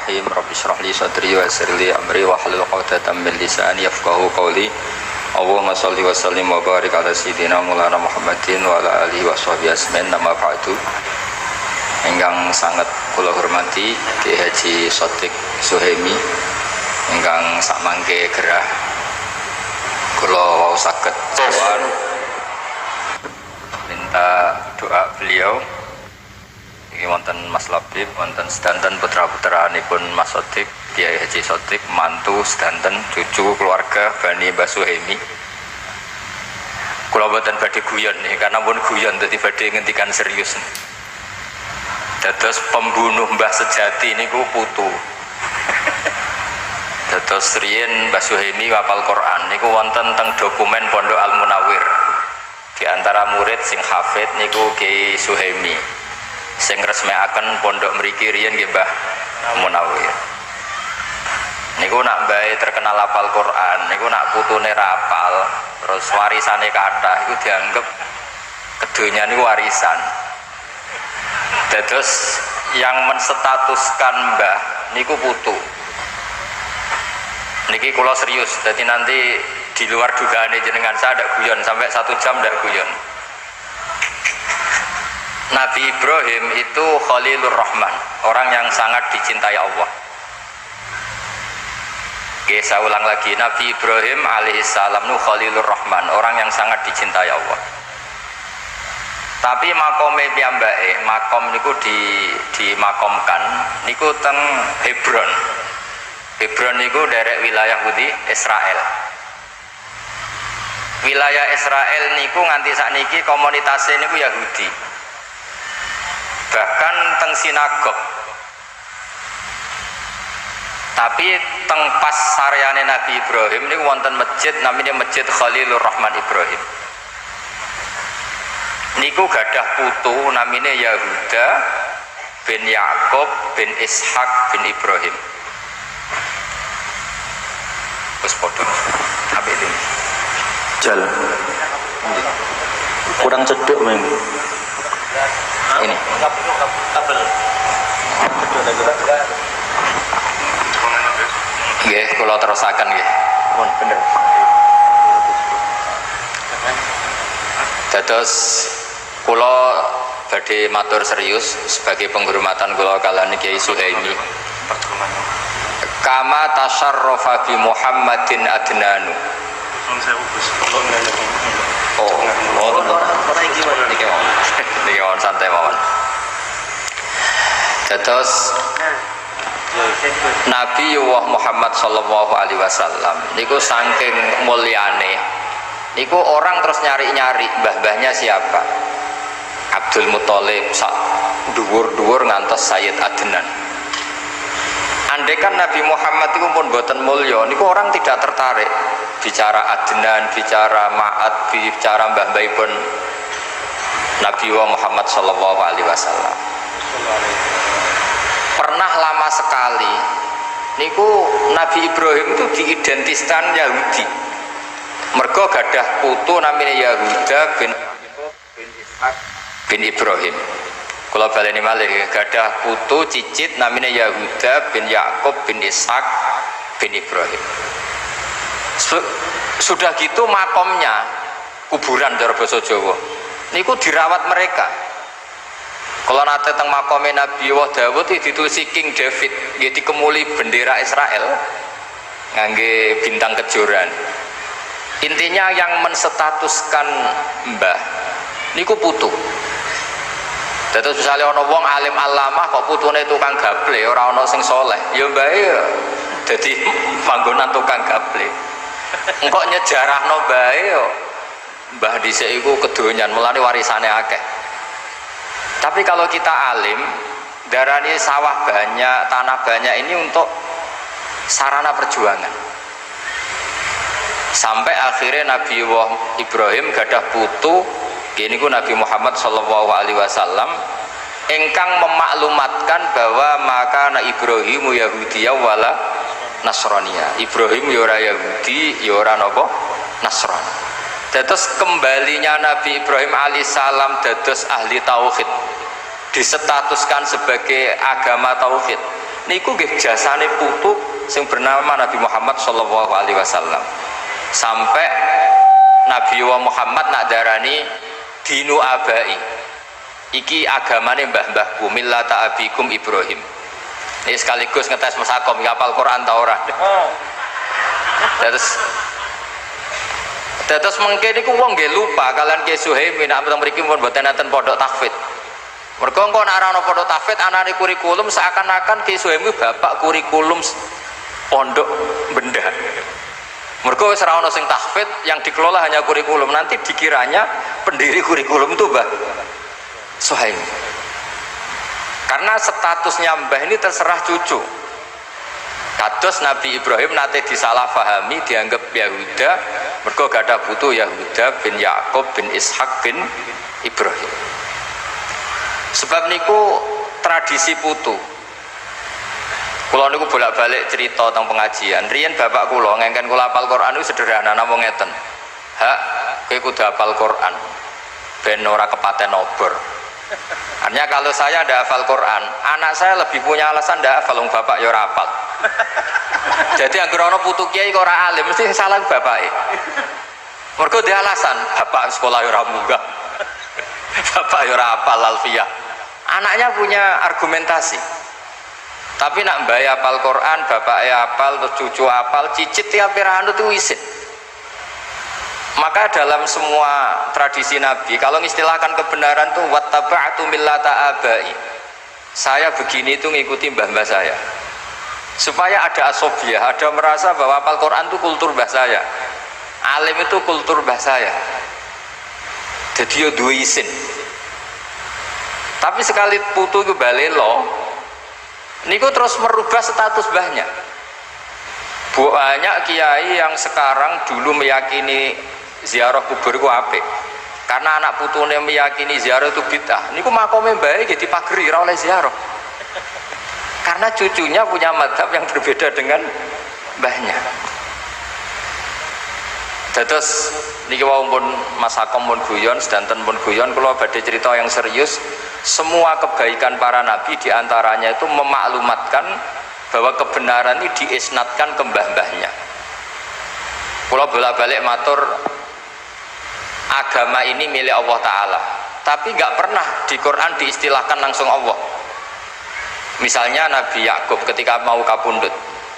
Bismillahirrahmanirrahim. Rabbi shrah li sadri wa yassir li amri wa hlul 'uqdatam min lisani yafqahu qawli. Allahumma shalli wa sallim wa barik ala sayyidina Maulana Muhammadin wa ala alihi wa sahbihi ajmain. Nama ba'du. Ingkang sangat kula hormati Ki Haji Shadiq Suhaimi ingkang sakmangke gerah kula wau saged sowan minta doa beliau. Ini wonten Mas Labib, wonten sedanten putra-putranipun Mas Shadiq, Kiai Haji Shadiq, mantu sedanten cucu keluarga Bani Mbah Suhaimi. Kula boten badhe guyon nih, karena pun guyon dadi badhe ngendikan serius. Dados pembunuh Mbah sejati niku putu. Dados riyen Mbah Suhaimi hafal Quran niku wonten teng dokumen Pondok Al Munawwir. Di antara murid sing hafid niku Kiai Suhaimi. Sing resmekaken pondok mriki riyen nggih Mbah Munawwir. Niku nak mbahe terkenal hafal Quran, niku nak putune rapal, terus warisane kathah iku dianggep kedonya niku warisan. Dados yang menstatuskan Mbah niku putu. Niki kula serius, jadi nanti di luar dugaane jenengan saya ndak guyon sampai 1 jam ndak guyon. Nabi Ibrahim itu Khalilur Rahman, orang yang sangat dicintai Allah. Oke, saya ulang lagi, Nabi Ibrahim alaihissalam itu Khalilur Rahman, orang yang sangat dicintai Allah. Tapi makome piyambake, makom niku dimakomkan niku teng Hebron. Hebron niku derek wilayah Yahudi Israel. Wilayah Israel niku nganti sakniki komunitasnya niku Yahudi. Bahkan teng sinagog. Tapi teng pas saryane Nabi Ibrahim niku wonten masjid namanya Masjid Khalilur Rahman Ibrahim. Niku gadah putu namanya Yahuda bin Yakub bin Ishak bin Ibrahim. Wis padha. Apik iki. Jalan. Kurang cedek men. Ini kabel. nggih kula terusaken nggih. Mohon bener. Dados kula badhe matur serius sebagai penghormatan kula kaliyan Kiai Suhaimi. Kama tasyarrafa bi Muhammadin adnanu. Niki mawon santai mawon. Dados Nabi Muhammad sallallahu alaihi wasallam niku saking mulyane niku orang terus nyari-nyari mbah-mbahnya siapa. Abdul Muthalib sak dhuwur-dhuwur ngantos Sayyid Adnan. Andaikan Nabi Muhammad itu pun boten mulya niku orang tidak tertarik bicara Adnan, bicara Ma'ad, bicara mbah-mbahipun Nabi Muhammad sallallahu alaihi wasallam. Pernah lama sekali niku Nabi Ibrahim itu diidentitaskan Yahudi. Mergo gadah putu namanya Yahuda bin Ishak bin Ibrahim. Kula baleni malih gadah putu cicit namanya Yahuda bin Yakub bin Ishak bin Ibrahim. Sudah gitu makomnya kuburan cara basa Jawa niku dirawat mereka. Kalau nate teng makome Nabi Dawud ditulis King David, nggih dikemuli bendera Israel ngangge bintang kejoran. Intinya yang menstatuskan mbah niku putu. Dados misalnya ana wong alim alamah kok putune tukang gaple, ora ana sing soleh, ya mbahe dadi panggonan tukang gaple. Engkok nyejarahno mbahe yo mbah dhisik iku kedonyan, mulane warisane akeh. Tapi kalau kita alim, darani sawah banyak, tanah banyak ini untuk sarana perjuangan. Sampai akhirnya Nabi Ibrahim gadah putu, gini ku Nabi Muhammad sallallahu alaihi wasallam, engkang memaklumatkan bahwa maka Ibrahimu Yahudiyah wala Nasraniya. Ibrahim ya ora Yahudi, ya ora napa Nasrani. Dados kembalinya Nabi Ibrahim alaihissalam dados ahli tauhid, disetatuskan sebagai agama tauhid niku nggih jasane putu sing bernama Nabi Muhammad sallallahu alaihi wasallam. Sampai Nabi Muhammad nak darani dinu abai. Iki agamane mbah-mbahku, millata abikum Ibrahim. Ini sekaligus ngetes masakom, hafal Quran ta ora. Terus mengke niku wong nggih lupa kalian Ki Suhaimi nek mriki pun mboten enten pondok tahfidz. Mergo engko nek ana pondok tahfidz anane kurikulum seakan-akan Ki Suhaimi bapak kurikulum pondok benda. Mergo wis ora ana sing tahfidz, yang dikelola hanya kurikulum, nanti dikiranya pendiri kurikulum itu Mbah Suhaimi. Karena statusnya mbah ini terserah cucu. Kados Nabi Ibrahim nate disalahfahami dianggap Yahuda, mergo gak ada putu Yahuda bin Yakub bin Ishak bin Ibrahim. Sebab niku tradisi putu. Kula niku bolak-balik cerita tentang pengajian. Riyen bapak kula ngengken kula hafal Quran niku sederhana namung ngeten. Hak kowe kudu hafal Quran ben ora kepaten obor. Artinya kalau saya tidak hafal Quran, anak saya lebih punya alasan tidak hafal, bapak ya ora hafal. Jadi anggere ana putu kiai kok ora alim mesti salah bapake. Mergo dia alasan, bapak sekolah ya ora munggah. Bapak ya ora hafal alfiyah. Anaknya punya argumentasi. Tapi nak mbak hafal Quran, bapak hafal, terus cucu hafal, cicit tiap pirang itu isin. Maka dalam semua tradisi Nabi, kalau mengistilahkan kebenaran tuh wattaba'tu millata abai. Saya begini itu ngikuti mbah-mbah saya. Supaya ada asobiah, ada merasa bahwa hafal Quran itu kultur mbah saya. Alim itu kultur mbah saya. Jadi yo duwe isin. Tapi sekali putu ke balelo, niku terus merubah status mbahnya. Banyak kiai yang sekarang dulu meyakini ziarah kubur itu apik. Karena anak putune meyakini ziarah itu bid'ah. Niku makome mbae nggih dipageri ora oleh ziarah. Karena cucunya punya mazhab yang berbeda dengan mbahnya. Terus niki wau pun masakom pun guyon, sedanten pun guyon, kula badhe cerita yang serius. Semua kebaikan para nabi diantaranya itu memaklumatkan bahwa kebenaran ini diisnatkan ke mbah-mbahnya. Kula bolak-balik matur, agama ini milik Allah Ta'ala, tapi nggak pernah di Quran diistilahkan langsung Allah. Misalnya Nabi Yakub ketika mau kapundhut,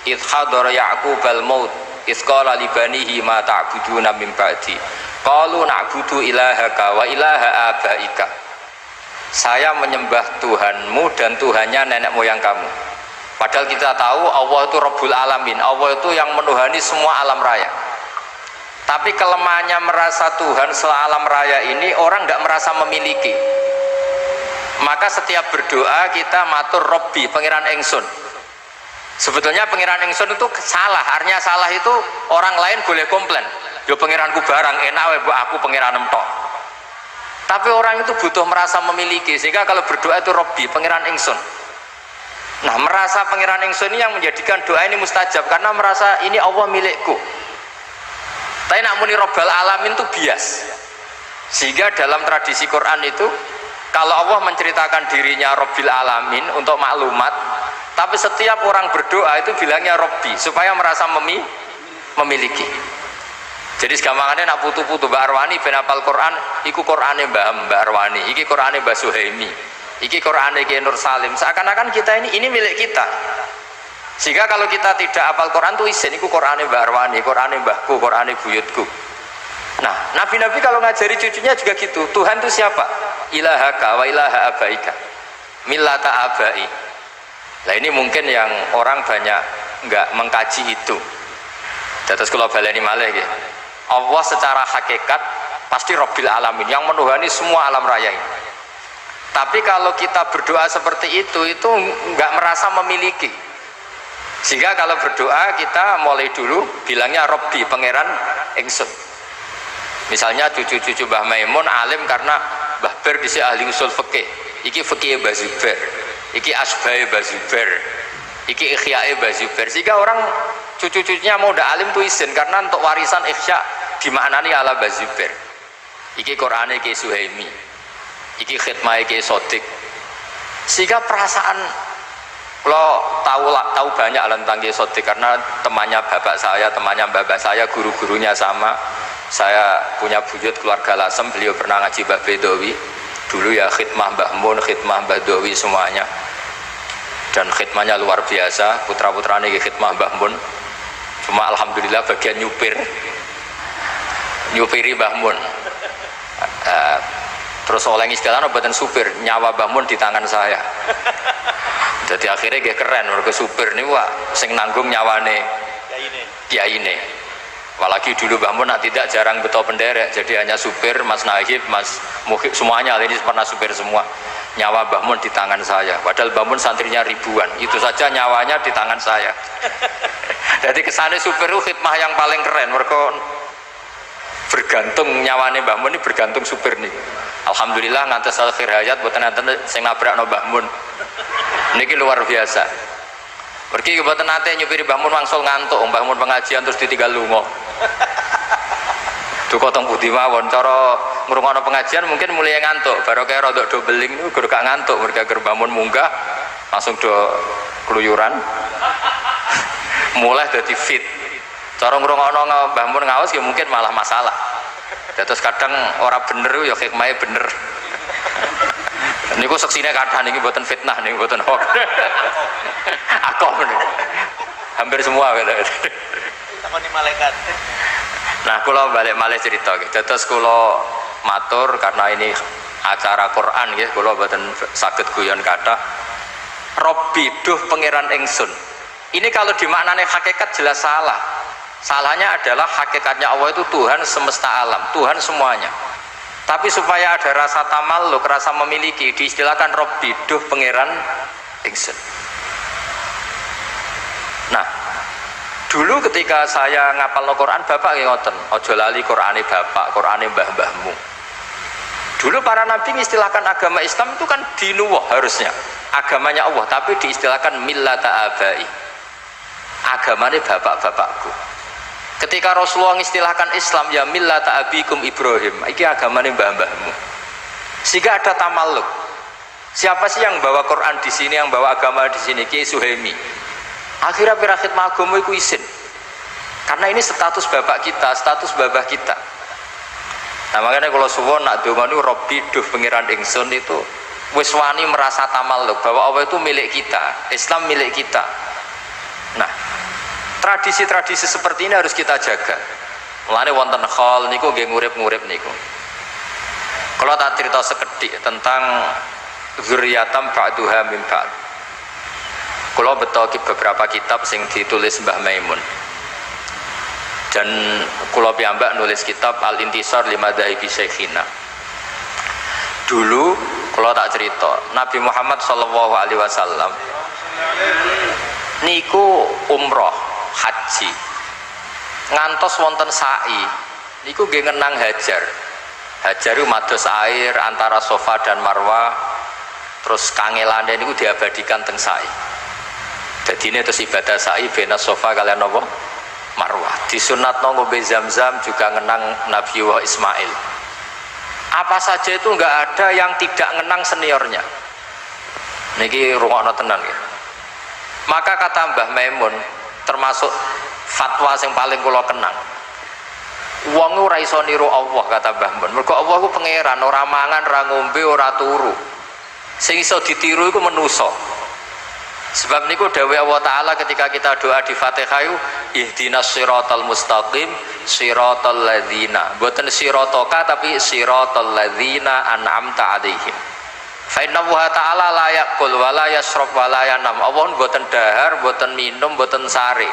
idh hadara Ya'qubal maut idh qala li banihi ma ta'buduna min ba'di qalu na'budu ilahaka wa ilaha abaika. Saya menyembah Tuhanmu dan Tuhannya nenek moyang kamu. Padahal kita tahu Allah itu Rabbul Alamin, Allah itu yang menuhani semua alam raya. Tapi kelemahannya merasa Tuhan sealam raya ini orang tidak merasa memiliki. Maka setiap berdoa kita matur Robbi, pengiran engsun. Sebetulnya pengiran engsun itu salah. Artinya salah itu orang lain boleh komplain. Yo pengiranku barang enak wae mbok aku pengiran entok. Tapi orang itu butuh merasa memiliki, sehingga kalau berdoa itu Robbi, pengiran engsun. Nah, merasa pengiran engsun ini yang menjadikan doa ini mustajab, karena merasa ini Allah milikku. Tapi nak muni Rabbal Alamin itu bias. Sehingga dalam tradisi Quran itu, kalau Allah menceritakan dirinya Rabbil Alamin untuk maklumat, tapi setiap orang berdoa itu bilangnya Robbi, supaya merasa memiliki. Jadi segampangannya nak putu-putu Mbak Arwani ben hafal Quran, iku Qurane Mbak Arwani, iki Qurane Mbak Suhaimi, iki Qurane Ki Nur Salim. Seakan-akan kita ini milik kita. Sehingga kalau kita tidak hafal Quran tuh isin, iku Qurane Mbak Arwani, Qurane mbahku, Qurane buyutku. Nah, nabi-nabi kalau ngajari cucunya juga gitu. Tuhan itu siapa? Ilahaka wa ilaha abaika, millata abai. Nah ini mungkin yang orang banyak nggak mengkaji itu. Terus kalau baleni malih gitu. Allah secara hakikat pasti Rabbil Alamin, yang menuhani semua alam raya ini. Tapi kalau kita berdoa seperti itu nggak merasa memiliki. Sehingga kalau berdoa kita mulai dulu bilangnya Robbi, pangeran ingsun. Misalnya cucu-cucu Mbah Maimun alim karena Mbah Ber disi ahli usul fikih. Iki fikih Mbah Zubair, iki asbahe Mbah Zubair, iki ikhyae Mbah Zubair. Sehingga orang cucu-cucunya mau udah alim tuh izin, karena untuk warisan ikhya dimaknani ala Mbah Zubair. Iki Qur'ane Ki Suhaimi, iki khidmah Ki Sodik. Sehingga perasaan Kalau tahu banyak tentang Kiai Sodik karena temannya bapak saya, temannya bapak saya, guru-gurunya sama. Saya punya buyut keluarga Lasem, beliau pernah ngaji Mbah Bedowi. Dulu ya khidmah Mbah Mun, khidmah Mbah Dowi semuanya. Dan khidmahnya luar biasa, putra-putranya khidmah Mbah Mun. Cuma alhamdulillah bagian nyupiri Mbah Mun. Terus oleh istilahnya buatan supir, nyawa Mbah Mun di tangan saya. Jadi akhirnya dia keren, mereka supir nih wah, sing nanggung nyawane kiai ini. Apalagi dulu Mbah Mun tidak jarang betul penderek, jadi hanya supir, Mas Nahib, Mas Muhib, semuanya ini pernah supir semua. Nyawa Mbah Mun di tangan saya, padahal Mbah Mun santrinya ribuan, itu saja nyawanya di tangan saya. Jadi kesannya supir itu khidmah yang paling keren, mereka bergantung nyawane Mbah Mun ini bergantung supir nih. Alhamdulillah ngantos akhir hayat buatan nanti sing nabrak no Mbah Mun. Niki luar biasa. Pergi ke buatan nanti nyupiri Mbah Mun langsung ngantuk, Mbah Mun pengajian terus ditinggal lungo. Tuh kotong putih mawon, cara ngrungokno pengajian mungkin mulai ngantuk, baru kayak rodok do beling itu gak ngantuk, mereka Mbah Mun munggah langsung do keluyuran. Mulai dari fit. Cara ngrungokno Mbah Mun ngaos ya mungkin malah masalah. Terus kadang orang bener ya hikmahnya bener. Niku seksine kadang niki mboten fitnah niku mboten hoax. Akoh niku. Hampir semua gitu. Takoni malaikat. Nah, kula balik malih cerita nggih. Terus kula matur karena ini acara Quran nggih, kula mboten saged guyon kathah. Robbi duh pangeran ingsun. Ini kalau dimaknani hakikat jelas salah. Salahnya adalah hakikatnya Allah itu Tuhan semesta alam, Tuhan semuanya. Tapi supaya ada rasa tamalluk, rasa memiliki, diistilahkan Robbi duh pangeran ingsun. Nah, dulu ketika saya ngapal Quran, bapak ngoten, ojo lali Qurane bapak, Qurane mbah-mbahmu. Dulu para nabi mengistilahkan agama Islam itu kan dinuwah harusnya, agamanya Allah, tapi diistilahkan millata abai, agamanya bapak-bapakku. Ketika Rasulullah mengistilahkan Islam ya millata abikum Ibrahim, iki agamanya mbah-mbahmu. Sehingga ada tamalluk. Siapa sih yang bawa Quran di sini, yang bawa agama di sini? Kiai Suhaimi. Akhirnya pirakhid agama iku isin. Karena ini status bapak kita, status babah kita. Nah makanya kalau suwon nak donga niku Robbi duh pangeran ingsun itu wis wani merasa tamalluk bahwa Allah itu milik kita, Islam milik kita. Nah, tradisi-tradisi seperti ini harus kita jaga. Mulane wonten khol niku nggih ngurip-ngurip niku. Kalau tak cerita sekedhik tentang zuriyatam ba'duha min ba'd. Kalau betul beberapa kitab sing ditulis Mbah Maimun. Dan kula piyambak nulis kitab Al-Intisar Limadhahibi Syekhina. Dulu kalau tak cerita Nabi Muhammad SAW niku umroh haji ngantos wonten sa'i niku nggih ngenang hajar itu mados air antara Safa dan Marwah, terus kangelane niku diabadikan teng sa'i. Jadi ini terus ibadah sa'i bena Safa kalian apa? Marwah. Disunatno ngombe Zam-Zam juga ngenang Nabi Ismail. Apa saja itu enggak ada yang tidak ngenang seniornya. Niki rungokno tenan ya. Maka kata Mbah Maimun termasuk fatwa yang paling kula kenang. Wong ora iso niru Allah kata Mbah Mun. Mergo Allah ku pangeran, ora mangan, ora ngombe, ora turu. Sing iso ditiru iku manusa. Sebab niku dawuh Allah Ta'ala ketika kita doa di Fatihah itu ihdinas siratal mustaqim siratal ladzina, bukan siratoka tapi siratal ladzina an'amta alaihim. Fa inna Allah Ta'ala la yaqul wa la yashrab wa la yanam. Allah buatan dahar, buatan minum, buatan sari.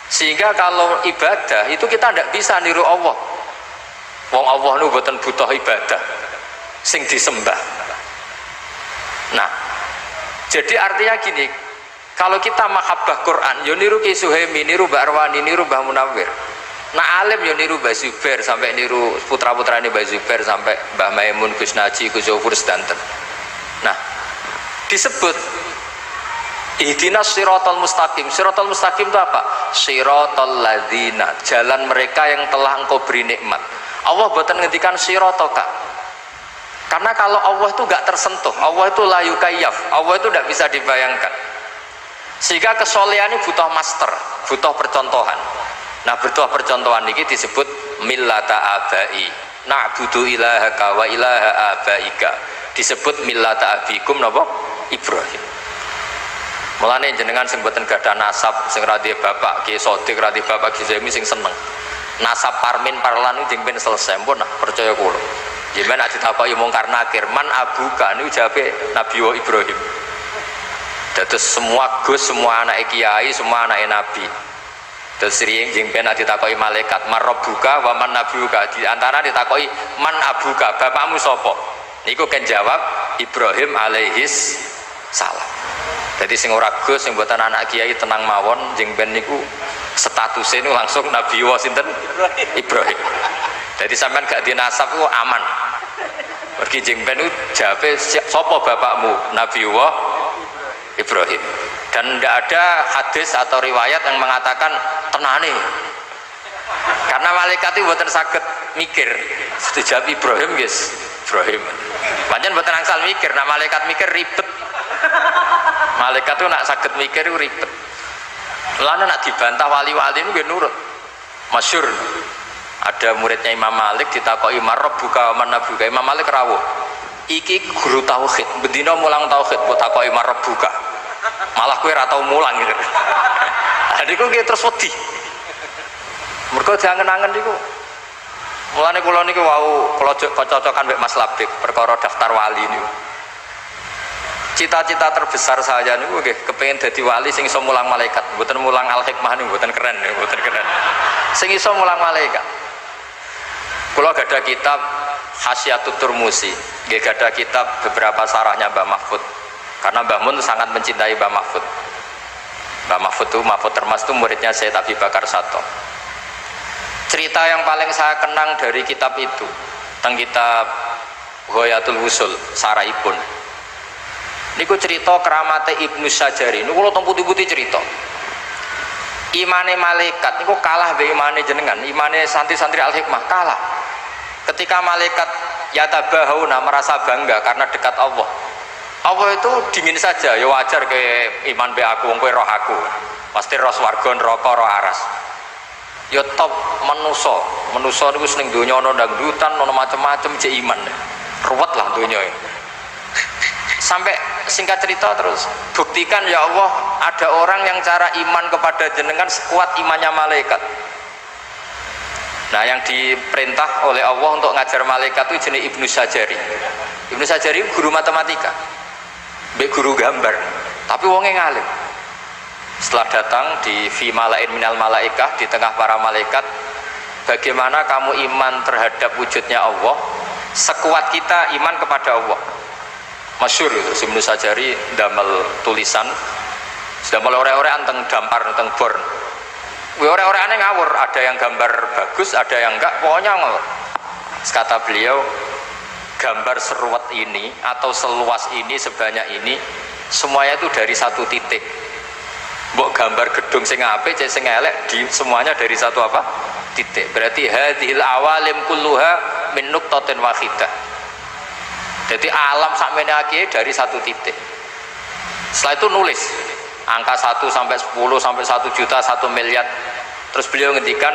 Sehingga kalau ibadah itu kita tidak bisa niru Allah. Wong Allah nu buatan butuh ibadah sing disembah. Nah, jadi artinya gini, kalau kita mahabbah Quran, yo niru Ki Suhaimi, niru Mbak Arwani, niru Mbah Munawir. Nah alim yo niru Mbah Zubair sampai niru putra-putrane Mbah Zubair sampai Mbah Maimun, Gus Naji, Gus Zofur sedanten. Nah, disebut ihdinas siratal mustaqim. Siratal mustaqim itu apa? Siratal ladzina, jalan mereka yang telah engkau beri nikmat. Allah boten ngendikan siratoka. Karena kalau Allah itu gak tersentuh, Allah itu la yukayyaf, Allah itu tidak bisa dibayangkan. Sehingga kesolehan ini butuh master, butuh percontohan. Nah, butuh percontohan ini disebut millata abai. Na'budu ilahaka wa ilaha abaika. Disebut millata abikum napa? Ibrahim. Mulane jenengan sing mboten gadah nasab, sing ra duwe bapak Ki Sodik, ra duwe bapak Ki Zemi sing seneng. Nasab parmin parlan niku jeng ben selesai pun nah, percaya kula. Jenengan nek ditakoki mungkar nakir, man abuka niku jawabe Nabi Ibrahim. Dados semua gus, semua anak kiai, semua anak nabi. Terus sering jeng ben ditakoki malaikat, man rabbuka wa man nabiuka. Di antara ditakoki man abuka, bapakmu sapa? Niku kan jawab Ibrahim alaihis salam. Jadi sing ora gus, sing mboten anak kiai tenang mawon, jeng ben niku statusnya niku langsung Nabi sinten Ibrahim. Jadi sampean gak dinasab ku aman. Pergi jeng ben niku jawabe sapa bapakmu? Nabi Ibrahim. Dan tidak ada hadis atau riwayat yang mengatakan tenane. Karena malaikat itu mboten saged mikir. Dijawab Ibrahim guys, Ibrahim. Pancen mboten angsal mikir, nak malaikat mikir ribet. Malaikat itu nak saged mikir itu ribet. Lalu nak dibantah wali-wali itu nurut. Masyhur. Ada muridnya Imam Malik ditakoki marabbuka wa man nabuka. Imam Malik rawuh. Iki guru tauhid, bendina mulang tauhid mbok takoki marabbuka. Malah kowe ora tau mulang gitu. Adikku ki terus wedi. Mergo jangen-angen niku. Mulane kula niku wau kula cocokan mek Mas Labik perkara daftar wali niku. Cita-cita terbesar saya niku nggih kepengin dadi wali sing iso mulang malaikat. Mboten mulang Al-Hikmah niku mboten keren, mboten keren. Sing iso mulang malaikat. Kula gadah kitab Hasyatut Turmusi, nggih gadah kitab beberapa sarahnya Mbah Mahfud. Karena Mbah Mun sangat mencintai Mbah Mahfud. Mbah Mahfud itu, Mahfud Termas itu muridnya Syed Abi Bakar Sato. Cerita yang paling saya kenang dari kitab itu tentang kitab Ghayatul Wusul Saraibun. Niku cerita keramate Ibnu Sajari. Niku kula putih-putih cerita. Imane malaikat niku kalah be imane jenengan, imane santri-santri Al-Hikmah kalah. Ketika malaikat yatabahauna merasa bangga karena dekat Allah. Allah itu dingin saja, ya wajar ke iman be aku, wong kowe roh aku. Pasti roh swarga, neraka, roh aras. Ya top manusa. Manusa niku seneng donya ana dangdutan, ana macam-macam cek iman. Ruwet lah donya. Sampai singkat cerita terus, buktikan ya Allah ada orang yang cara iman kepada jenengan sekuat imannya malaikat. Nah, yang diperintah oleh Allah untuk ngajar malaikat itu jenis Ibnu Sajari. Ibnu Sajari guru matematika. Mbek guru gambar, tapi wongnya ngalim. Setelah datang di fi malain minal malaikah, di tengah para malaikat, bagaimana kamu iman terhadap wujudnya Allah sekuat kita iman kepada Allah. Masyhur itu Ibnu Sajari damel tulisan sudah mulai ore-ore anteng dampar anteng bor. Ore-ore aneh ngawur, ada yang gambar bagus, ada yang enggak, pokoknya ngawur. Kata beliau, gambar seruat ini atau seluas ini sebanyak ini semuanya itu dari satu titik. Mbok gambar gedung sing apik cek sing elek di semuanya dari satu apa? Titik. Berarti hadhil awalim kulluha min nuqtatin wahidah. Jadi alam sakmene akeh dari satu titik. Setelah itu nulis angka 1 sampai 10 sampai 1 juta 1 miliar. Terus beliau ngendikan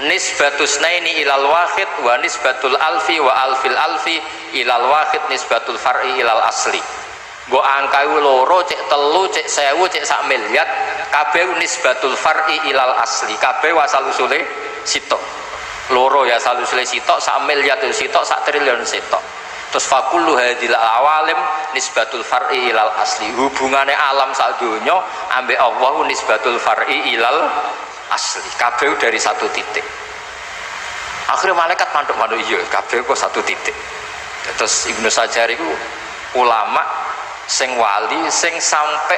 nisbatus naini ilal wahid wa nisbatul alfi wa alfil alfi ilal wahid nisbatul far'i ilal asli. Mbok angka loro cek telu cek 1000 cek sak miliar kabeh nisbatul far'i ilal asli, kabeh wasal usule sitok. Loro ya asal usule sitok, sak miliar itu sitok, sak triliun sitok. Terus fakullu hadil awalim nisbatul far'i ilal asli. Hubungannya alam sak donya ambek Allah nisbatul far'i ilal asli, kabeh dari satu titik. Akhirnya malaikat manduk-manduk iya kabeh kok satu titik. Terus Ibnu Sajari itu ulama sing wali sing sampai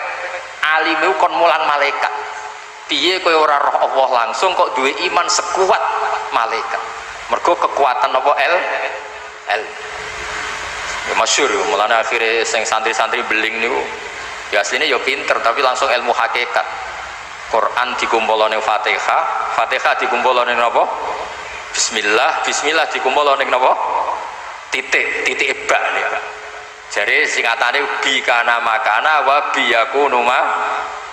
alime kon mulang malaikat. Piye kowe ora roh Allah langsung kok duwe iman sekuat malaikat. Mergo kekuatan apa L. Ya masyhur mulane akhirnya sing santri-santri beling niku ya asline ya pinter tapi langsung ilmu hakikat. Quran dikumpulane Fatihah, Fatihah dikumpulane napa? Bismillah, Bismillah dikumpulane napa? Titik bak niku. Jare singkatane bi kana makana wa bi yakunu ma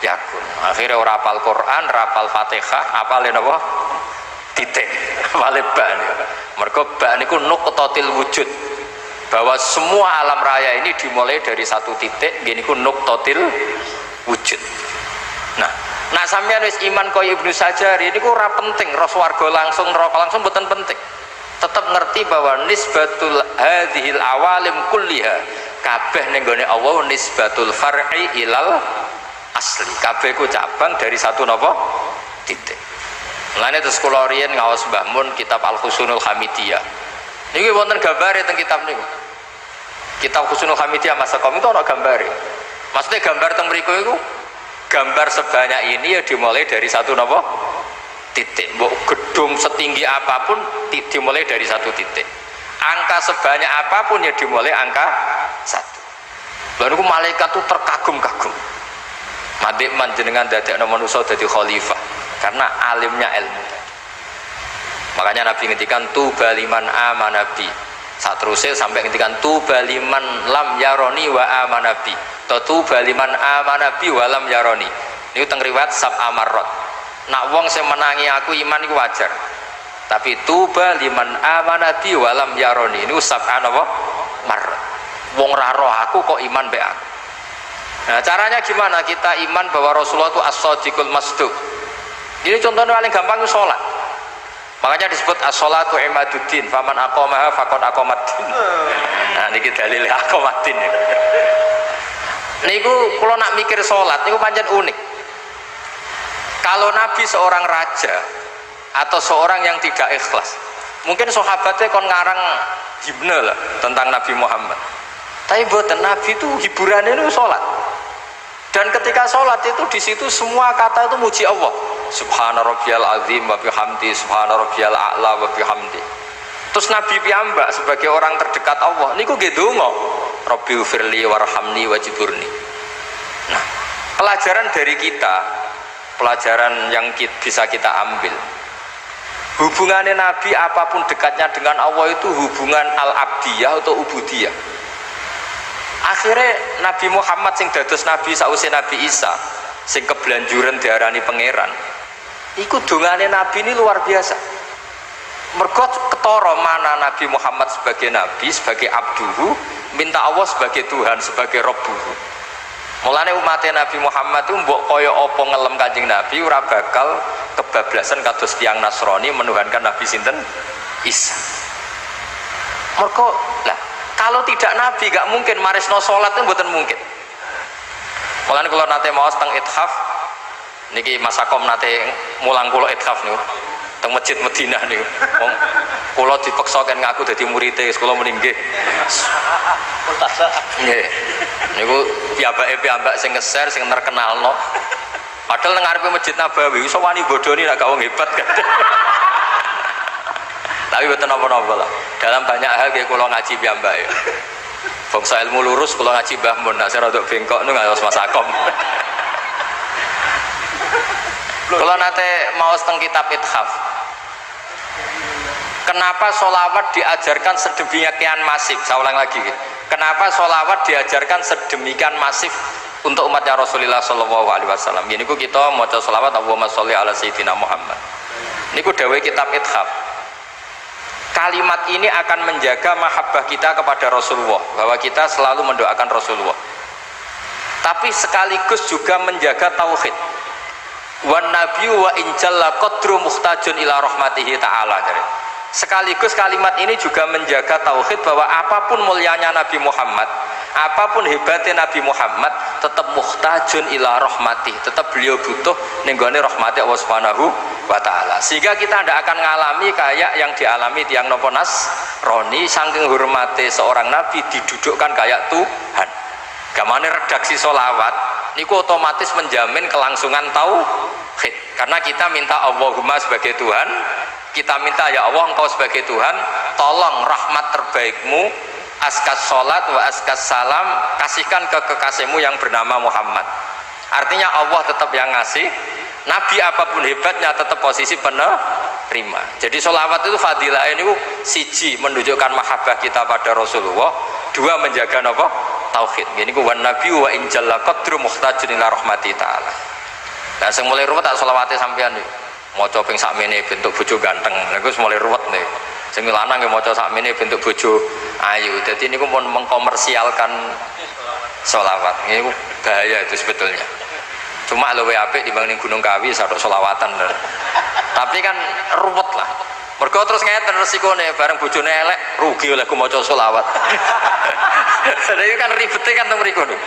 yakun. Akhirnya ora hafal Quran, ora hafal Fatihah, hafalin apa? Titik. Hafale ba niku. Mergo ba niku nuqtatil wujud. Bahwa semua alam raya ini dimulai dari satu titik, gini ku nuqtatil wujud. Nah sampeyan wis iman kaya Ibnu Sajari niku ora penting ros warga langsung neraka langsung mboten penting. Tetap ngerti bahwa nisbatul hadhil awalim kulliha kabeh ning gone Allah nisbatul far'i ilal asli. Kabeh ku cabang dari satu napa? Titik. Mulane terus kula riyen ngaos Mbah Mun kitab Al-Husnul Hamidiyah. Niki wonten gambare teng kitab niku. Kitab Husnul Hamidiyah Mas Sakom itu ana gambare. Maksudnya gambar teng mriku iku gambar sebanyak ini ya dimulai dari satu napa? Titik. Mbok gedung setinggi apapun dimulai dari satu titik. Angka sebanyak apapun ya dimulai angka satu. Lalu malaikat itu terkagum-kagum. Madik manjenengan dadekno manusa dadi khalifah karena alimnya ilmu. Makanya Nabi ngendikan tuba liman amanabi. Saat terusnya sampai ngendikan tuba liman lam yaroni wa amanabi. Tuba liman amanabi wa lam yaroni. Ini teng riwayat sab amarot. Nak wong sing menangi aku iman iku wajar. Tapi tuba liman amanabi wa lam yaroni. Ini sab apa? Marot. Wong ra roh aku kok iman be aku. Nah, caranya gimana kita iman bahwa Rasulullah itu as-sadiqul masduq. Ini contohnya paling gampang itu sholat. Makanya disebut as-sholatu imaduddin, faman aqamaha faqad aqamaddin. Nah niki dalil aqamaddin. Niku kalau nak mikir sholat niku pancen unik. Kalau Nabi seorang raja atau seorang yang tidak ikhlas, mungkin sahabatnya kon ngarang himne lah tentang Nabi Muhammad. Tapi buatan Nabi itu hiburannya itu sholat. Dan ketika sholat itu di situ semua kata itu muji Allah. Subhana rabbiyal azim wa bihamdi, subhana rabbiyal a'la wa bihamdi. Terus Nabi piyambak sebagai orang terdekat Allah niku nggih donga, Rabbi ufirli warhamni wajiburni. Nah, pelajaran dari kita, pelajaran yang bisa kita ambil. Hubungannya Nabi apapun dekatnya dengan Allah itu hubungan al-abdiyah atau ubudiyah. Akhirnya Nabi Muhammad sing dados Nabi sausé Nabi Isa sing kebelanjuran diarani pangeran. Iku dongane Nabi ini luar biasa. Mergo ketara mana Nabi Muhammad sebagai Nabi, sebagai abduhu, minta Allah sebagai Tuhan, sebagai Rabbuhu. Mulane umatnya Nabi Muhammad itu mbok kaya apa ngelem Kanjeng Nabi ora bakal kebablasan kados tiyang Nasrani menuhankan Nabi sinten Isa. Mergo lah kalau tidak Nabi gak mungkin marisno sholat itu mboten mungkin. Mulane kula nate maos teng ithaf niki Mas Sakom nate mulang kula ithaf niku teng Masjid Madinah niku. Wong kula dipeksa kan ngaku dadi murid-e kula muni nggih. Nggih. Niku piyambak sing nge-share sing terkenalno. Padahal nang ngarepe Masjid Nabawi iso wani bodoni nek gak wong hebat kan. Tapi betul napa-napa lah. Dalam banyak hal kayak kalau ngaji piyambak ya. Bangsa ilmu lurus kalau ngaji Mbah Mun, nak saya rodok bengkok nu ngaos Mas Sakom. Kalau nate mau teng kitab Ithaf. Kenapa sholawat diajarkan sedemikian masif? Saya ulang lagi. Kenapa sholawat diajarkan sedemikian masif untuk umatnya Rasulullah Shallallahu Alaihi Wasallam? Ini kita mau sholawat Allahumma sholli ala Sayyidina Muhammad. Ini dawai kitab Ithaf. Kalimat ini akan menjaga mahabbah kita kepada Rasulullah, bahwa kita selalu mendoakan Rasulullah. Tapi sekaligus juga menjaga tauhid. Wan nabiyyu wa injalla qadru muhtajun ila rahmatihi ta'ala. Sekaligus kalimat ini juga menjaga tauhid bahwa apapun mulianya Nabi Muhammad, apapun hebatnya Nabi Muhammad, tetap muhtajun ila rahmatih, tetap beliau butuh nenggone rahmati Allah Subhanahu wa ta'ala. Sehingga kita tidak akan mengalami kayak yang dialami tiang nopo Nasrani, saking hormati seorang nabi didudukkan kayak Tuhan. Gamane redaksi sholawat niku otomatis menjamin kelangsungan tauhid, karena kita minta Allahumma sebagai Tuhan, kita minta ya Allah engkau sebagai Tuhan, tolong rahmat terbaikmu askas sholat wa askas salam kasihkan ke kekasihmu yang bernama Muhammad. Artinya Allah tetap yang ngasih, Nabi apapun hebatnya tetap posisi penerima. Jadi sholawat itu fadilah ini siji menunjukkan mahabbah kita pada Rasulullah, dua menjaga apa? Tauhid. Ini ku wan nabi wa injalla qadru muhtajun ila rahmati ta'ala. Dan sing mulai ruwet tak selawate sampean iki. Maca ping sakmene bentuk bojo ganteng. Niku mulai ruwet nih. Sing lanang nggih maca sakmene bentuk bojo ayu. Dadi niku pun mengkomersialkan selawat. Niku bahaya itu sebetulnya. Cuma luwih apik dibanding Gunung Kawi sadok selawatan. Tapi kan ruwet lah. Mergo terus ngeten resikone bareng bojone elek rugi oleh ku maca selawat. Jadi kan ribetnya kan teng mriku niku.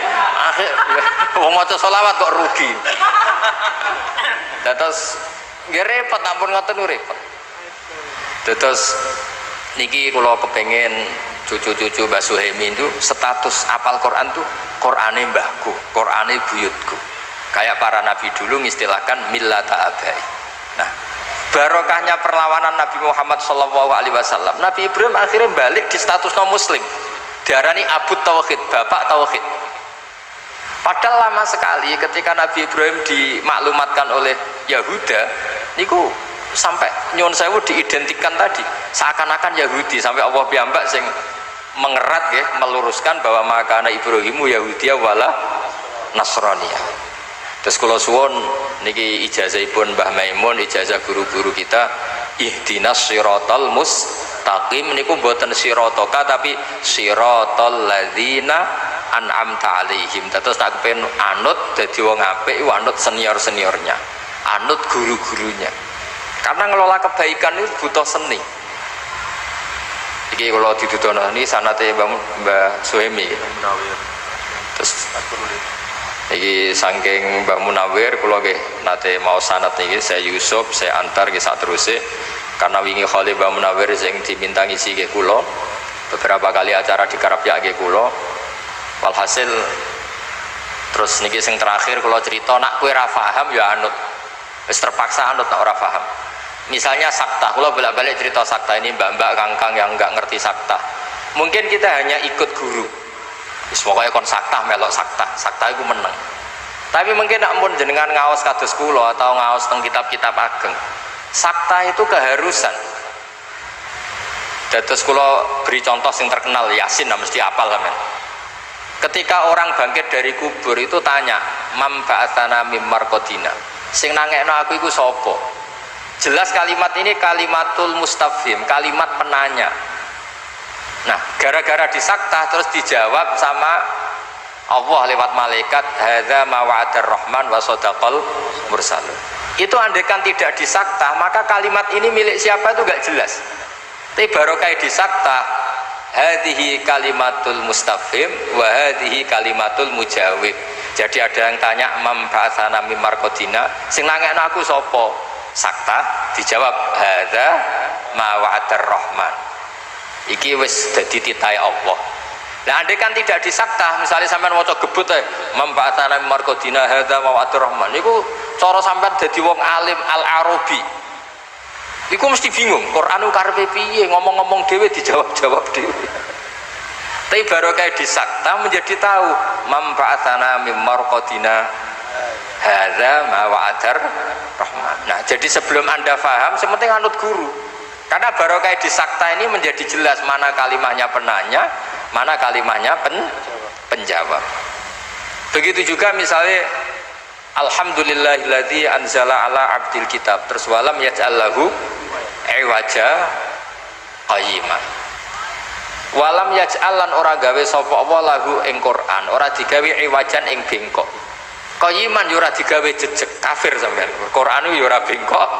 Akhir wong maca selawat kok rugi. Terus nggih repot ampun ngoten repot. Terus niki kula kepengin cucu-cucu Mbah Suhaimi itu status apal Quran tuh Qurane mbahku, Qurane buyutku. Kayak para nabi dulu ngistilahkan millata abai. Nah, barokahnya perlawanan Nabi Muhammad SAW, Nabi Ibrahim akhirnya balik di status non muslim, diarani Abu Tauhid, bapak Tauhid. Padahal lama sekali ketika Nabi Ibrahim dimaklumatkan oleh Yahuda niku sampai nyuwun sewu diidentikan tadi seakan-akan Yahudi, sampai Allah piyambak sing mengerat ya, meluruskan bahwa makana Ibrahimu Yahudiya wala Nasraniyah. Terus kula suwun niki ijazahipun Mbah Maimun, ijazah guru-guru kita, ihdinas siratal mustaqim niku mboten siratoka tapi siratal ladzina an'amta alaihim. Terus tak kepen anut dadi wong apik, anut senior-seniornya, anut guru-gurunya. Karena ngelola kebaikan itu butuh seni. Iki kalau didudono ini sanate Mbah Suhaimi. Terus iki saking Mbak Munawir kula nggih nate mau sanad niki saya Yusuf saya antar nggih sak teruse karena wingi khali Mbak Munawir sing diminta ngisi nggih kula beberapa kali acara di Karapyak nggih kula walhasil terus niki sing terakhir kula cerita nak kowe ora paham ya anut wis terpaksa anut nak ora paham. Misalnya sakta, kula bolak-balik cerita sakta ini mbak-mbak kangkang yang enggak ngerti sakta, mungkin kita hanya ikut guru. Pokoknya kon sakta melok sakta itu menang. Tapi mungkin nak mun jenengan ngaos kados kula atau ngaos teng kitab-kitab ageng, sakta itu keharusan. Terus kula beri contoh yang terkenal Yasin, mesti apal sampean. Ketika orang bangkit dari kubur itu tanya, "Mam ba'atsana mim marqadina." Sing nangekno aku iku sapa? Jelas kalimat ini kalimatul mustafhim, kalimat penanya. Nah, gara-gara disakta terus dijawab sama Allah lewat malaikat, hadza ma wa'adar rahman wa shadaqal mursalun. Itu andaikan tidak disakta, maka kalimat ini milik siapa itu gak jelas. Tapi barokah disakta, hadhihi kalimatul mustafhim wa hadhihi kalimatul mujawib. Jadi ada yang tanya mam ba'atsana mim marqadina, sing nangekno aku sapa? Sakta dijawab hadza ma wa'adar rahman. Iki wis dadi titahe Allah. Nah, andai kan tidak disakta, misalnya sampean maca gebut memba'atsana marqadina hadza ma wa'adar rahman. Niku cara sampean dadi wong alim al-Arabi. Iku mesti bingung, Quran ku karepe piye, ngomong-ngomong dhewe dijawab-jawab dhewe. Tapi barokah disakta menjadi tahu memba'atsana marqadina hadza ma wa'adar rahman. Nah, jadi sebelum Anda paham, sepenting anut guru. Karena barokah disakta ini menjadi jelas mana kalimahnya penanya, mana kalimahnya penjawab. Begitu juga misalnya alhamdulillahilladzi anzala ala abdil kitab, terus walam yaj'al lahu iwaja qayyima. Walam yaj'alan ora gawe sapa apa lahu ing Quran, ora digawe iwajan ing bengkok. Qayyiman yo ora digawe jejeg, kafir sampean. Quran yo ora bengkok,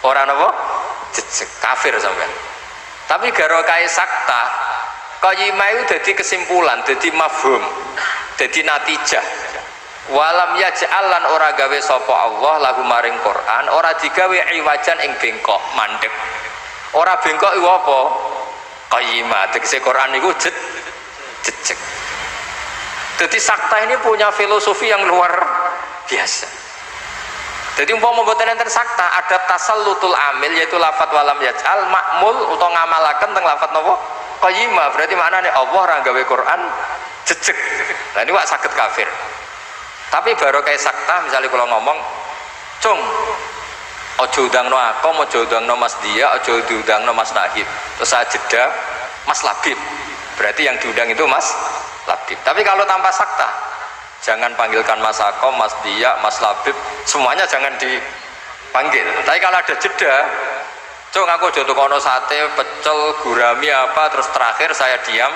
ora napa? Jejeg, kafir sampean. Tapi barokah sakta, qayyimah itu dadi kesimpulan, dadi mafhum, dadi natijah. Walam yaj'alan ora gawe sapa Allah lahu maring Quran, ora digawe iwajan ing bengkok, mandek. Ora bengkok iku apa? Qayyimah, tegese Quran iku jejeg. Jadi sakta ini punya filosofi yang luar biasa. Jadi umpama mboten enten sakta, ada tasallutul amil yaitu lafat walam yaj'al makmul utawa ngamalaken teng lafat napa? Qayyimah. Berarti maknane Allah ora gawe Quran jejeg. Lah ini wak saged kafir. Tapi barokah sakta misalnya kalau ngomong, "Cung, aja udangno aku, aja udangno Mas Dia, aja diundangno Mas Nahib." Terus saya jeda Mas Labib. Berarti yang diundang itu Mas Labib. Tapi kalau tanpa sakta, Jangan panggilkan Mas Akom, Mas Dia, Mas Labib, semuanya jangan dipanggil. Tapi kalau ada jeda, cok aku jodoh kono sate, pecel, gurami apa, terus terakhir saya diam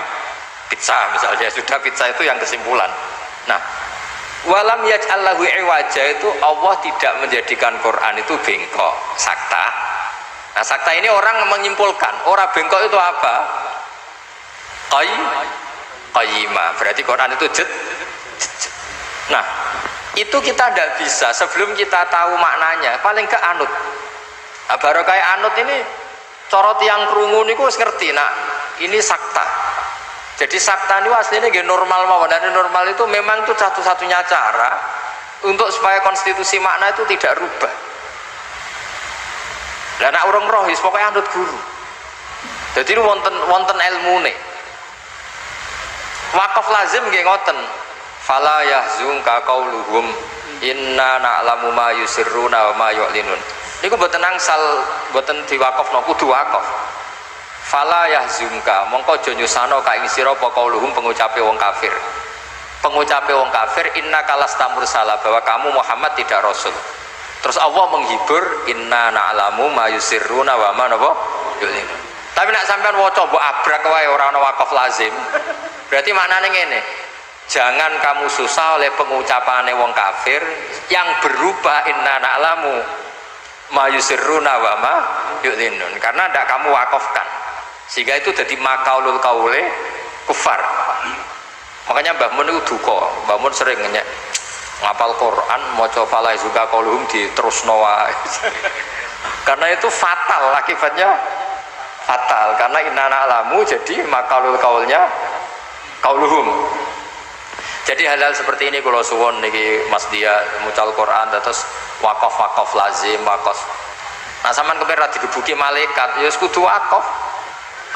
pizza misalnya, sudah pizza itu yang kesimpulan. Nah, walam yaj'allahu iwaja itu Allah tidak menjadikan Quran itu bengkok, sakta. Nah, sakta ini orang menyimpulkan, orang bengkok itu apa? Qayyimah, berarti Quran itu jet. Nah, itu kita tidak bisa sebelum kita tahu maknanya, paling ke anut. Nah, baru kayak anut ini corot yang kerungu ini wis ngerti. Nah, ini sakta. Jadi sakta ini aslinya gak normal mawon. Dan normal itu memang itu satu-satunya cara untuk supaya konstitusi makna itu tidak rubah. Dan nak urung roh wis pokoknya anut guru. Jadi ini wonten ilmune. Wakaf lazim nggih ngoten. Fala yahzunka qauluhum inna na'lamu ma yusirruna wa ma yu'linun. Niku mboten angsal, mboten diwakafno, kudu wakaf. Fala yahzunka, mongko aja nyusano ka ing sira apa qauluhum pengucape wong kafir. Pengucape wong kafir innaka lasta mursala, bahwa kamu Muhammad tidak rasul. Terus Allah menghibur inna na'lamu ma yusirruna wa ma yu'linun. Tapi nak sampean waca mbok abrak wae ora ana wakaf lazim. Berarti maknane ngene. Jangan kamu susah oleh pengucapane wong kafir yang berupa inna na'lamu ma yusirruna wa ma yu'linun, karena tidak kamu wakafkan, sehingga itu jadi makaulul kaule kufar. Makanya Mbah Mun itu duka, Mbah Mun sering ngenyek ngapal Quran maca fala zuka qauluhum diterusno wae. Karena itu fatal, akibatnya fatal, karena inna na'lamu jadi makaulul kaulnya qauluhum. Jadi hal-hal seperti ini kalau suwon niki Mas Dia mucal Quran terus wakaf lazim wakaf. Nah sampean kepengin digebuki malaikat ya kudu wakaf.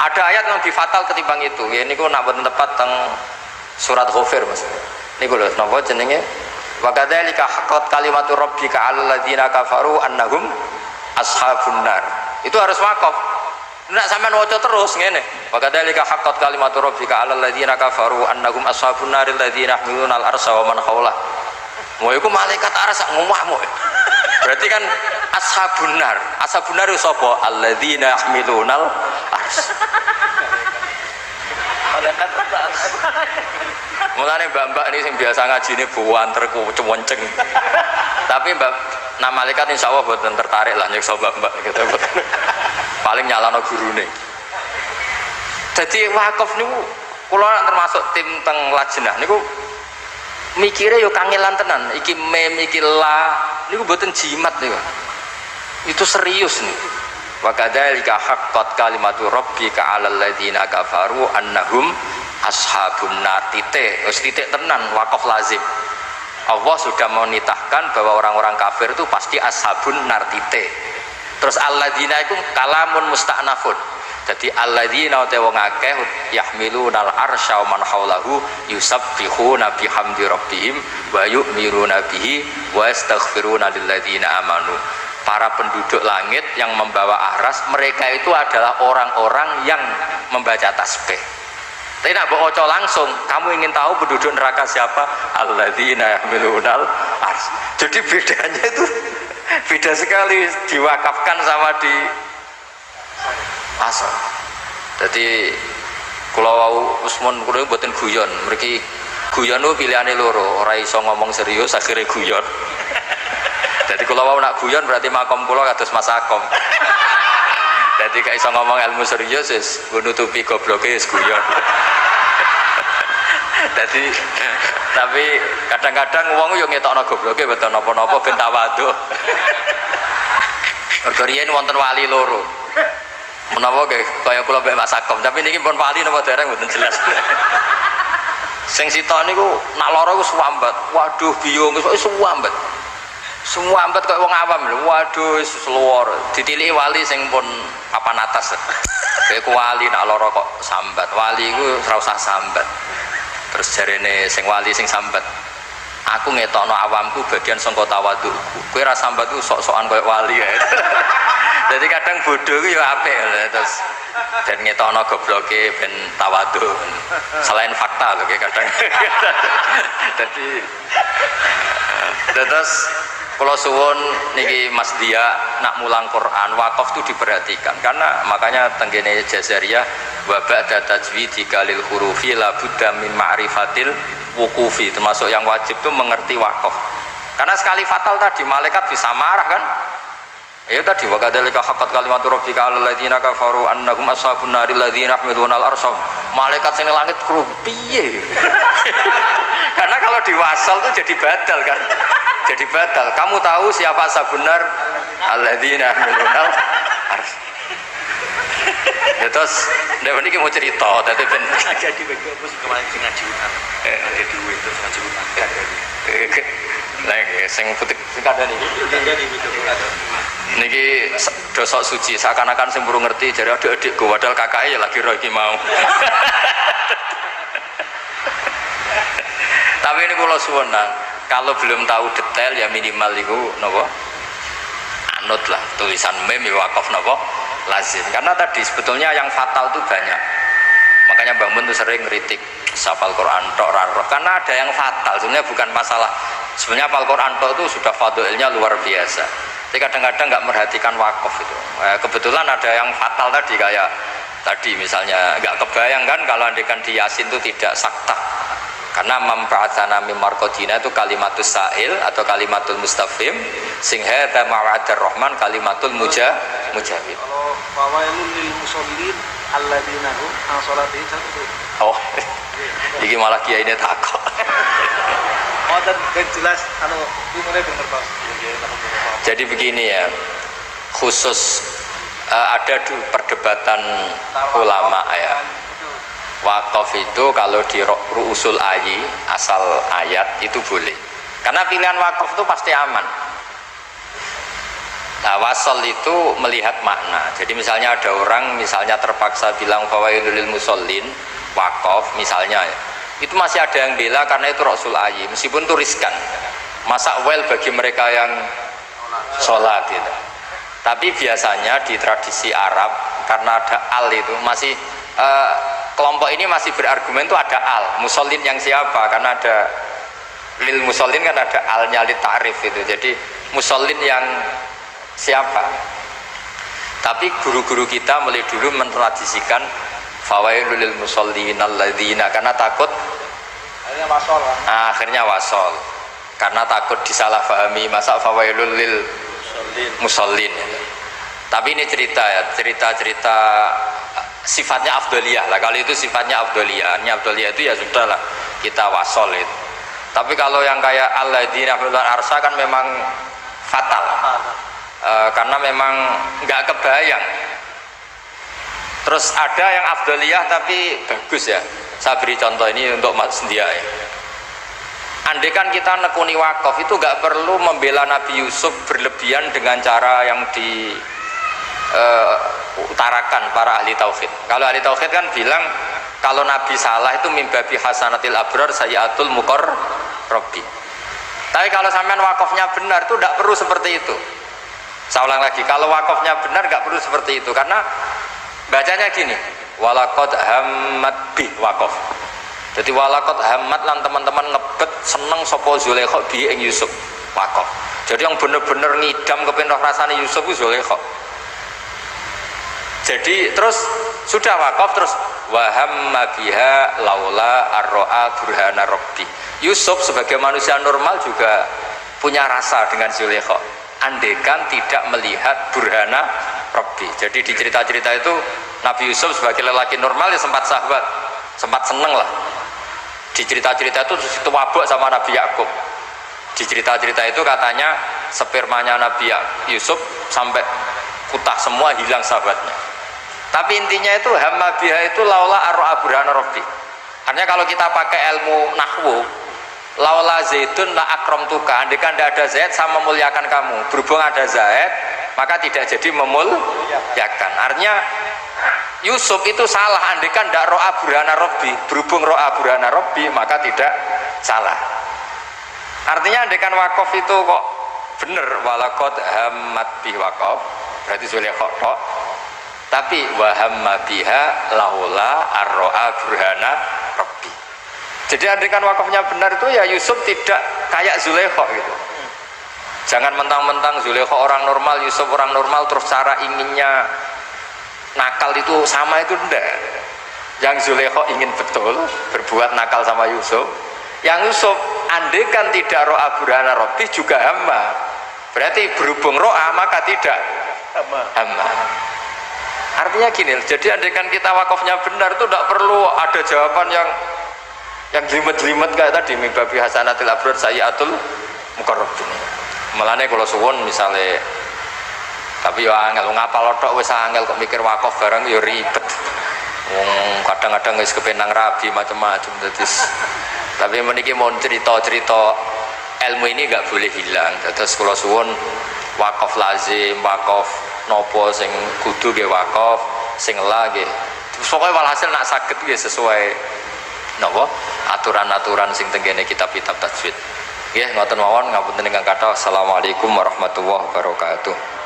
Ada ayat yang lebih fatal ketimbang itu. Ya niku nak boten tepat teng surat Ghafir Mas. Niku lho napa jenenge? Wa kadzalika haqqat kalimatu rabbika 'alal ladzina kafaru annahum ashabun nar. Itu harus wakaf. Nek sampean waca terus ngene, wa kadzalika haqqat kalimatu rabbika 'alal ladzina kafaru annahum ashabun naril ladzina yahmiluna al-arsha wa man hawlah. Mau iku malaikat arsy ngomahmu. Berarti kan ashabun nar. Ashabun nar sapa? Alladzina yahmiluna al-arsy. Malaikat arsy. Mulane mbak-mbak ini yang biasa ngaji ini buanterku cemonceng. Tapi mbak, nah malaikat insya Allah buatan tertarik lah nyekso mbak-mbak gitu. Paling nyalano gurune. Jadi wakaf niku kula termasuk tim teng lajnah niku mikire yo kangelan tenan. Iki mem iki la niku mboten jimat niku. Itu serius nih. Wa kadzalika haqqat kalimatu rabbika 'alal ladzina kafaru annahum ashabun nar. Titik tenan wakaf lazim. Allah sudah menitahkan bahwa orang-orang kafir itu pasti ashabun nar titik. Terus alladzina itu kalamun musta'nafun. Jadi alladzina te wong akeh yahmilunal arsya wa man haulahu yusabbihuna bihamdi rabbihim wa yu'minuna bihi wa yastaghfiruna lilladzina amanu. Para penduduk langit yang membawa aras, mereka itu adalah orang-orang yang membaca tasbih. Tapi nak baca langsung, kamu ingin tahu penduduk neraka siapa? Alladzina yahmilunal arsy. Jadi bedanya itu beda sekali diwakafkan sama di asal. Jadi kalau Usman kulo mboten guyon, mriki guyon itu pilihane loro, ora iso ngomong serius akhirnya guyon. Jadi kalau mau nak guyon berarti makom kulo kados Mas Akom. Jadi gak iso ngomong ilmu serius wis nutupi gobloke wis guyon. Jadi tapi kadang-kadang wong yo ngetokno gobloke beto napa-napa ben tawadhu. Riyen wonten wali loro. Menapa kaya kula mbek Mas Akom, tapi niki pun wali napa dereng mboten jelas. Sing sitok niku nak lara ku suwambat. Waduh biyung wis suwambat. Semua ambat kok wong awam lho. Waduh wis luwar. Ditiliki wali sing pun papan atas. Kayak wali nak lara kok sambat. Wali iku ora usah sambat. Terus jarene sing wali sing sambat, aku ngetokno awamku bagian sangka tawadhu. Kowe ra sambat ku sok-sokan koyo wali ya. Jadi kadang bodoh itu ya apik terus dan ngetokno gobloke ben tawadhu. Selain fakta loh kadang. Jadi terus kalau suwun niki Mas Dia nak mulang Quran wakaf itu diperhatikan karena makanya tenggene Jazariyah wa ba'da tajwidi kalil hurufi la budda min ma'rifatil wuqufi, termasuk yang wajib itu mengerti wakaf. Karena sekali fatal tadi malaikat bisa marah kan? Ya tadi wa kadzalika haqqat kalimatu rabbika 'alal ladzina kafaru annahum ashabun naril ladzina yahmiluna al-arsy. Malaikat sing langit kru piye? Karena kalau diwasal itu jadi batal kan? Jadi batal. Kamu tahu siapa sabunar alladzina yahmiluna al-arsy. Ya terus ndak niki mau cerita dadi ben Jadi begitu aku sih kemarin sing ngaji utan. Ada duit terus ngaji utan. Lagi sing putih sing kandhani iki. Jadi begitu ada. Niki dosok suci seakan-akan sing burung ngerti jare adik-adikku padahal kakake ya lagi roh iki mau. Tapi ini kula suwenan, kalau belum tahu detail ya minimal iku napa? Anut lah tulisan mem wakaf napa? Lazim. Karena tadi sebetulnya yang fatal itu banyak. Makanya Mbak Mun tuh sering ngeritik hafal Quran tok roh karena ada yang fatal. Sebenarnya bukan masalah. Sebenarnya hafal Quran tok itu sudah fadilnya luar biasa. Tapi kadang-kadang nggak merhatikan wakaf itu. Kebetulan ada yang fatal tadi kayak tadi misalnya nggak kebayang kan kalau andekan di Yasin itu tidak sakta. Karena memperhatikan mimarkodina itu kalimatus sa'il atau kalimatul mustafim sing hadza ma'adar rahman kalimatul mujahid. Kalau fawailul lil musallin alladzina hum an salatihim sahun. Oh. Iki malah kiai ini takut. Oh dan jelas anu umumnya bener Pak. Jadi begini ya. Khusus ada perdebatan ulama ya. Wakaf itu kalau di ru'usul ayi asal ayat itu boleh karena pilihan wakaf itu pasti aman. Nah wasol itu melihat makna, jadi misalnya ada orang misalnya terpaksa bilang fawailul lil musallin wakaf misalnya itu masih ada yang bela karena itu ru'usul ayi meskipun itu riskan, masa well bagi mereka yang sholat gitu. Tapi biasanya di tradisi Arab karena ada al itu masih kelompok ini masih berargumen itu ada al musallin yang siapa karena ada lil musallin kan ada alnya li ta'rif itu jadi musallin yang siapa. Tapi guru-guru kita mulai dulu mentradisikan fawailul lil musallin alladzina karena takut Akhirnya wasol kan. akhirnya wasol karena takut disalahpahami masa fawailul lil musallin gitu. Tapi ini cerita sifatnya afdoliyah lah. Kalau itu sifatnya afdoliyah, itu ya sudahlah kita wasol itu. Tapi kalau yang kayak alladzina yahmiluna al-arsy kan memang fatal. Karena memang nggak kebayang. Terus ada yang afdoliyah tapi bagus ya. Saya beri contoh ini untuk Mas Dia ya. Andai kan kita nekuni wakaf itu nggak perlu membela Nabi Yusuf berlebihan dengan cara yang utarakan para ahli tauhid. Kalau ahli tauhid kan bilang kalau Nabi salah itu mimbabi hasanatil abrar sayyatul muqarrabin. Tapi kalau sampean wakafnya benar itu tidak perlu seperti itu. Saya ulang lagi, kalau wakafnya benar nggak perlu seperti itu karena bacanya gini, walaqad hammat bi wakaf. Jadi walaqad hammat lan teman-teman ngebet seneng sapa Zulaikha bi ing Yusuf wakaf. Jadi yang bener-bener ngidam kepengin rasane Yusuf ku Zulaikha. Jadi terus sudah wakaf terus wahamma biha laula arro'a burhana rabbi. Yusuf sebagai manusia normal juga punya rasa dengan Zulaikha. Andekan tidak melihat burhana rabbi. Jadi di cerita-cerita itu Nabi Yusuf sebagai lelaki normal ya sempat sahabat, sempat seneng lah. Di cerita-cerita itu wabuk sama Nabi Yakub. Di cerita-cerita itu katanya spermanya Nabi Yusuf sampai kutah semua hilang sahabatnya. Tapi intinya itu hamma biha itu laula arro'a burhana rabbi. Artinya kalau kita pakai ilmu nahwu, laula zaidun la akramtuka, andaikan tidak ada zaid sama memuliakan kamu. Berhubung ada zaid, maka tidak jadi memuliakan. Artinya Yusuf itu salah andaikan tidak ro'a burhana rabbi. Berhubung ro'a burhana rabbi, maka tidak salah. Artinya andaikan wakaf itu kok bener walaqad hammat bi wakaf berarti Zulaikha tok. Tapi wahamma biha laula arro'a burhana rabbi. Jadi andaikan wakafnya benar itu ya Yusuf tidak kayak Zulaikha gitu. Jangan mentang-mentang Zulaikha orang normal, Yusuf orang normal, terus cara inginnya nakal itu sama, itu enggak. Yang Zulaikha ingin betul berbuat nakal sama Yusuf. Yang Yusuf andaikan tidak ro'a burhana rabbi juga hamba. Berarti berhubung ro'a maka tidak hamba. Artinya gini, jadi andaikan kita wakafnya benar itu tidak perlu ada jawaban yang jelimet-jelimet kayak tadi, mimbabi hasanatil abrar sayyatul muqarrabin. Melane kalau suwun misalnya, tapi ya angel ngapal tok wis angel kok mikir wakaf barang ya ribet. Kadang-kadang wis kepenang rabi macam-macam tapi meniki mau cerita-cerita ilmu ini enggak boleh hilang. Terus kalau suwun wakaf lazim, wakaf nopo sing kudu nggih wakaf, sing la nggih. Pokoke walhasil nak saged nggih sesuai napa aturan-aturan sing tenggene kitab-kitab tajwid. Nggih ngoten mawon, ngapunten ingkang kathah. Assalamualaikum warahmatullahi wabarakatuh.